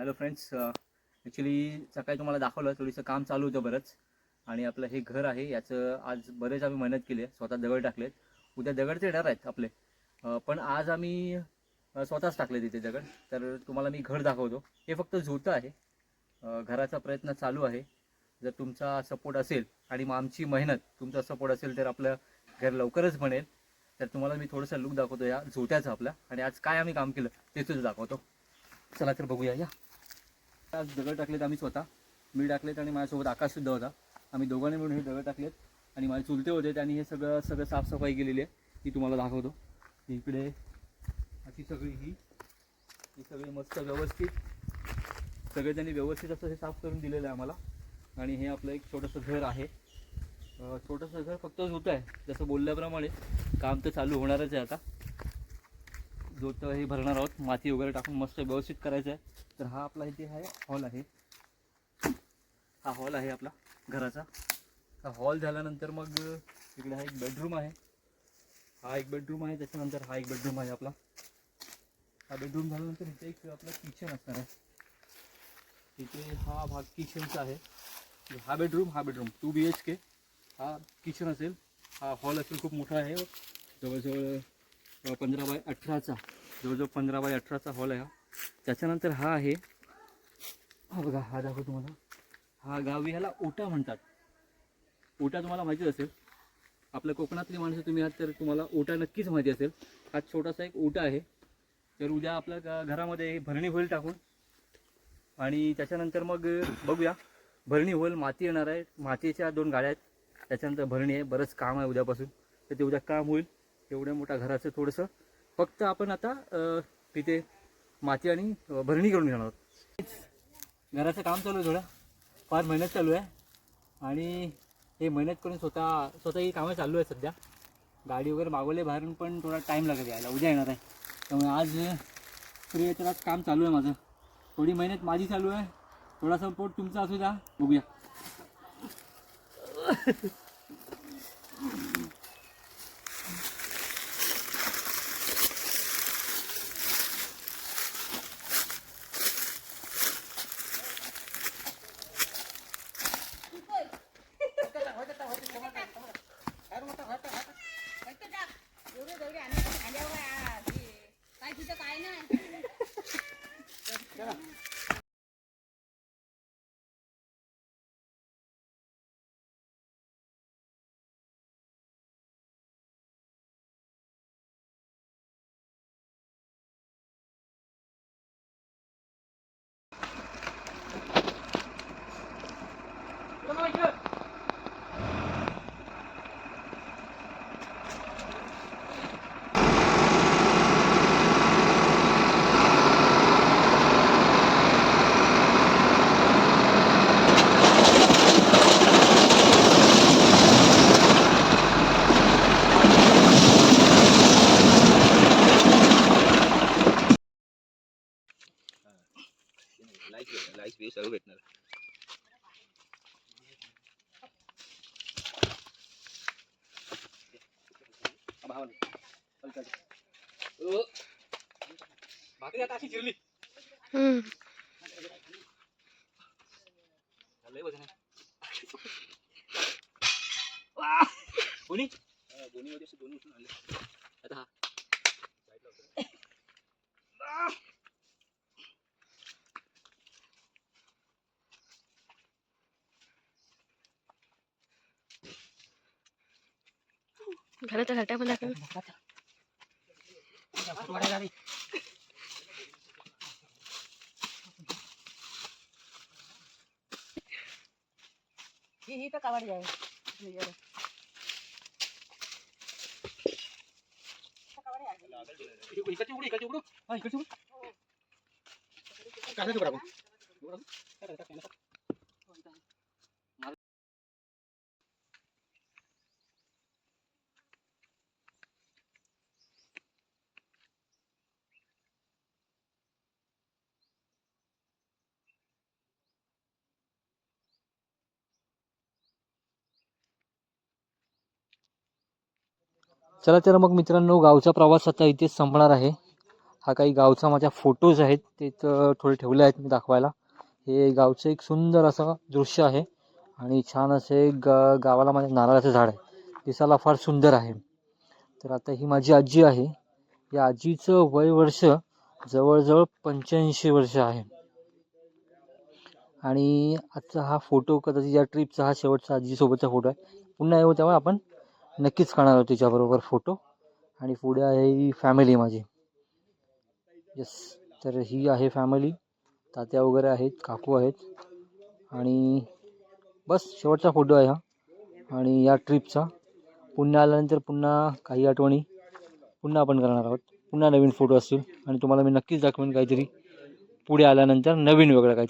Hello friends, actually सकाळी तुम्हाला दाखवलं थोडंसं काम चालू होतं बरंच. आणि आपलं हे घर आहे याचं आज बरेच आम्ही मेहनत केली आहे, स्वतः दगड टाकलेत. उद्या दगडचे येणार आहेत आपले, पण आज आम्ही स्वतःच टाकले तिथे दगड. तर तुम्हाला मी घर दाखवतो. हे फक्त झोतं आहे. घराचा प्रयत्न चालू आहे. जर तुमचा सपोर्ट असेल आणि मग आमची मेहनत, तुमचा सपोर्ट असेल तर आपलं घर लवकरच बनेल. तर तुम्हाला मी थोडंसं लुक दाखवतो या झोत्याचं आपल्या, आणि आज काय आम्ही काम केलं ते सुद्धा दाखवतो. चला तर बघूया. या आज दगड टाकलेत आम्ही स्वतः. मी टाकलेत आणि माझ्यासोबत आकाशसुद्धा होता. आम्ही दोघांनी मिळून हे दगड टाकलेत. आणि माझे चुलते होते, त्यांनी हे सगळं साफसफाई केलेली आहे. ती तुम्हाला दाखवतो. इकडे अशी सगळी ही सगळी मस्त व्यवस्थित सगळे त्यांनी व्यवस्थित असं हे साफ करून दिलेलं आहे आम्हाला. आणि हे आपलं एक छोटंसं घर आहे. छोटंसं घर फक्त होतं आहे, जसं बोलल्याप्रमाणे काम तर चालू होणारच आहे. आता जोतं हे भरणार आहोत, माती वगैरे टाकून मस्त व्यवस्थित करायचं आहे. तर हा आपला इथे हॉल आहे. हा हॉल आहे आपला घराचा. हा हॉल झाल्यानंतर मग इकडे हा एक बेडरूम आहे. हा एक बेडरूम आहे. त्याच्यानंतर हा एक बेडरूम आहे आपला. हा बेडरूम झाल्यानंतर इथे एक आपला किचन असणार आहे. इथे हा भाग किचनचा आहे. हा बेडरूम 2 BHK हा किचन असेल. हा हॉल असेल, खूप मोठा आहे. जवळजवळ 15x18चा, जवळजवळ 15x18चा हॉल आहे हा. त्याच्यानंतर हा आहे, हा बघा, हा दाखवतो तुम्हाला. हा गावी ह्याला ओटा म्हणतात. ओटा तुम्हाला माहितीच असेल. आपल्या कोकणातली माणसं तुम्ही आहात तर तुम्हाला ओटा नक्कीच माहिती असेल. हा छोटासा एक ओटा आहे. तर उद्या आपल्या घरामध्ये भरणी होईल टाकून. आणि त्याच्यानंतर मग बघूया. भरणी होईल, माती येणार आहे. मातीच्या 2 गाड्या आहेत. त्याच्यानंतर भरणी आहे. बरंच काम आहे उद्यापासून. तर ते उद्या काम होईल. एवढ्या मोठ्या घराचं थोडंसं फक्त आपण आता तिथे माती आणि भरणी करून घेणार आहोत. घराचं काम चालू आहे, थोडं फार मेहनत चालू आहे. आणि हे मेहनत करून स्वतः ही कामं चालू आहे सध्या. गाडी वगैरे मागवले बाहेरून, पण थोडा टाईम लागत यायला. उद्या येणार आहे, त्यामुळे आज फ्री आहे. तर आज काम चालू आहे माझं. थोडी मेहनत माझी चालू आहे, थोडा सपोर्ट तुमचा असू द्या. बघूया. लाईक सर्व भेटणार. भाकरी आता अशी चिरली. कोणी दोन्ही असे दोन्ही उचलून आणले. आता हा घराच्या घाट्या पण दाखव. ही तर कावडी आहे. इकडची उघड, इकडची उघड. हा, इकडची उघड. काय नाही बरोबर. चला तर मग मित्रांनो, गावचा प्रवास आता इथेच संपणार आहे. हा काही गावचा माझ्या फोटोज आहेत ते थोडे ठेवले आहेत मी दाखवायला. हे गावचं एक सुंदर असं दृश्य आहे आणि छान असे गावाला माझ्या नारळाचं झाड आहे, दिसायला फार सुंदर आहे. तर आता ही माझी आजी आहे. या आजीचं वय वर्ष जवळजवळ 85 वर्ष आहे. आणि आजचा हा फोटो कदाचित या ट्रिपचा हा शेवटचा आजीसोबतचा फोटो आहे. पुन्हा येऊ तेव्हा आपण नक्कीच काढणार आहोत तिच्याबरोबर फोटो. आणि पुढे आहे ही फॅमिली माझी. येस, तर ही आहे फॅमिली. तात्या वगैरे आहेत, काकू आहेत आणि बस शेवटचा फोटो आहे हा. आणि या ट्रिपचा पुन्हा आल्यानंतर पुन्हा काही आठवणी पुन्हा आपण करणार आहोत. पुन्हा नवीन फोटो असतील आणि तुम्हाला मी नक्कीच दाखवेन काहीतरी पुढे आल्यानंतर नवीन वेगळं काही.